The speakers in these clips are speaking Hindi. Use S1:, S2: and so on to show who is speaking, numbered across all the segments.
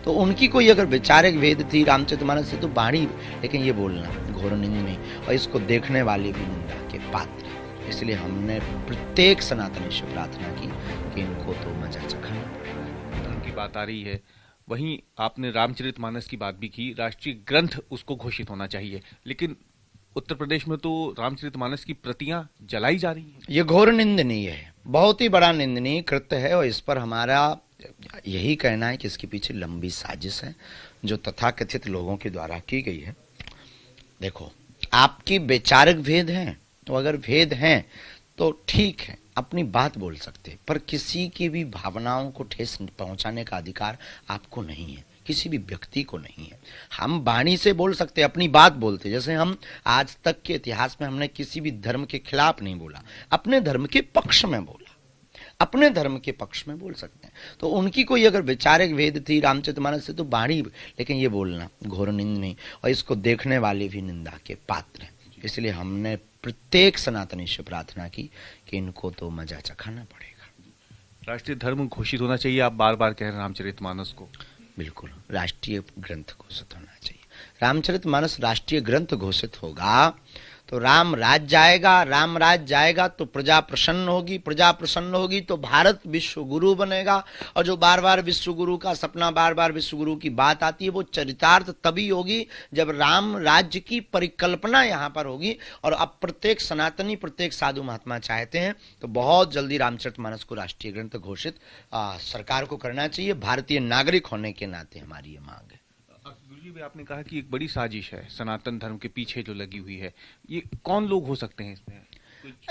S1: तो उनकी कोई अगर वैचारिक भेद थी रामचरितमानस से तो बाणी, लेकिन ये बोलना घोर निंदनीय और इसको देखने वाले भी निंदा के पात्र हैं। इसलिए हमने प्रत्येक सनातनी से प्रार्थना की कि इनको तो मजा चखाना पड़ेगा।
S2: धर्म की बात आ रही है, वहीं आपने रामचरितमानस की बात भी की, राष्ट्रीय ग्रंथ उसको घोषित होना चाहिए, लेकिन उत्तर प्रदेश में तो रामचरितमानस की प्रतियां जलाई जा रही हैं।
S1: ये घोर निंदनीय है, बहुत ही बड़ा निंदनीय कृत्य है और इस पर हमारा यही कहना है कि इसके पीछे लंबी साजिश है जो तथाकथित लोगों के द्वारा की गई है। देखो, आपकी वैचारिक भेद हैं, तो अगर भेद हैं तो ठीक है, अपनी बात बोल सकते, पर किसी की भी भावनाओं को ठेस पहुंचाने का अधिकार आपको नहीं है, किसी भी व्यक्ति को नहीं है। हम वाणी से बोल सकते, अपनी बात बोलते, जैसे हम आज तक के इतिहास में हमने किसी भी धर्म के खिलाफ नहीं बोला, अपने धर्म के पक्ष में बोला, अपने धर्म के पक्ष में बोल सकते हैं। तो उनकी कोई अगर वैचारिक भेद थी रामचरितमानस से तो बाणी, लेकिन ये बोलना घोर निंदनीय और इसको देखने वाले भी निंदा के पात्र हैं। इसलिए हमने प्रत्येक सनातनी से प्रार्थना की कि इनको तो मजा चखाना पड़ेगा।
S2: राष्ट्रीय धर्म घोषित होना चाहिए, आप बार बार कह रहे हैं रामचरितमानस को।
S1: बिल्कुल, राष्ट्रीय ग्रंथ घोषित होना चाहिए। रामचरितमानस राष्ट्रीय ग्रंथ घोषित होगा तो राम राज जाएगा, राम राज जाएगा तो प्रजा प्रसन्न होगी, प्रजा प्रसन्न होगी तो भारत विश्व गुरु बनेगा। और जो बार बार विश्व गुरु का सपना, बार बार विश्व गुरु की बात आती है, वो चरितार्थ तभी होगी जब राम राज्य की परिकल्पना यहाँ पर होगी। और अब प्रत्येक सनातनी, प्रत्येक साधु महात्मा चाहते हैं तो बहुत जल्दी रामचरितमानस को राष्ट्रीय ग्रंथ घोषित सरकार को करना चाहिए। भारतीय नागरिक होने के नाते हमारी ये मांग है।
S2: गुरुजी भी आपने कहा कि एक बड़ी साजिश है सनातन धर्म के पीछे जो लगी हुई है, ये कौन लोग हो सकते हैं इसमें?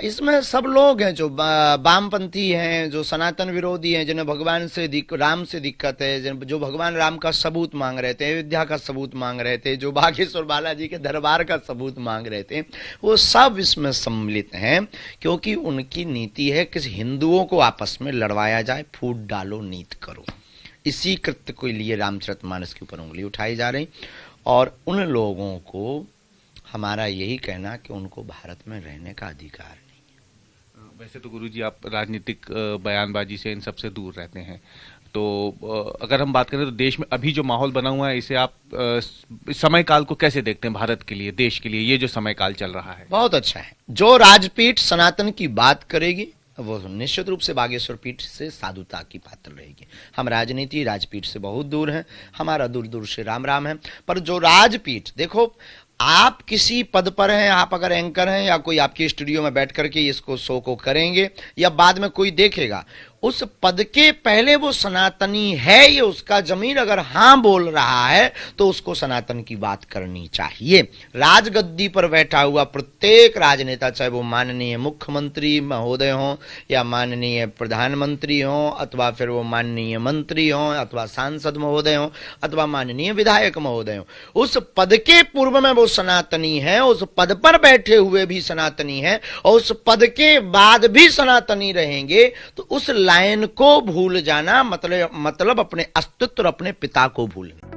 S1: इसमें सब लोग हैं जो वामपंथी हैं, जो सनातन विरोधी हैं, जिन्हें भगवान से राम से दिक्कत है, जो भगवान राम का सबूत मांग रहे थे, अयोध्या का सबूत मांग रहे थे, जो बागेश्वर बालाजी के दरबार का सबूत मांग रहे थे, वो सब इसमें सम्मिलित हैं। क्योंकि उनकी नीति है कि हिंदुओं को आपस में लड़वाया जाए, फूट डालो नीत करो। इसी कृत्य के लिए रामचरितमानस के ऊपर उंगली उठाई जा रही। और उन लोगों को हमारा यही कहना कि उनको भारत में रहने का अधिकार नहीं।
S2: वैसे तो गुरुजी आप राजनीतिक बयानबाजी से इन सबसे दूर रहते हैं, तो अगर हम बात करें तो देश में अभी जो माहौल बना हुआ है, इसे आप समय काल को कैसे देखते हैं? भारत के लिए, देश के लिए ये जो समय काल चल रहा है
S1: बहुत अच्छा है। जो राजपीठ सनातन की बात करेगी वो निश्चित रूप से बागेश्वर पीठ से साधुता की पात्र रहेगी। हम राजनीति राजपीठ से बहुत दूर हैं, हमारा दूर दूर से राम राम है। पर जो राजपीठ, देखो, आप किसी पद पर हैं, आप अगर एंकर हैं या कोई आपके स्टूडियो में बैठ करके इसको शो को करेंगे या बाद में कोई देखेगा, उस पद के पहले वो सनातनी है ये उसका जमीन अगर हां बोल रहा है तो उसको सनातन की बात करनी चाहिए। राजगद्दी पर बैठा हुआ प्रत्येक राजनेता, चाहे वो माननीय मुख्यमंत्री महोदय हो या माननीय प्रधानमंत्री हो अथवा फिर वो माननीय मंत्री हो अथवा सांसद महोदय हो अथवा माननीय विधायक महोदय हो, उस पद के पूर्व में वो सनातनी है, उस पद पर बैठे हुए भी सनातनी है और उस पद के बाद भी सनातनी रहेंगे। तो उस लाइन को भूल जाना मतलब अपने अस्तित्व और अपने पिता को भूलना।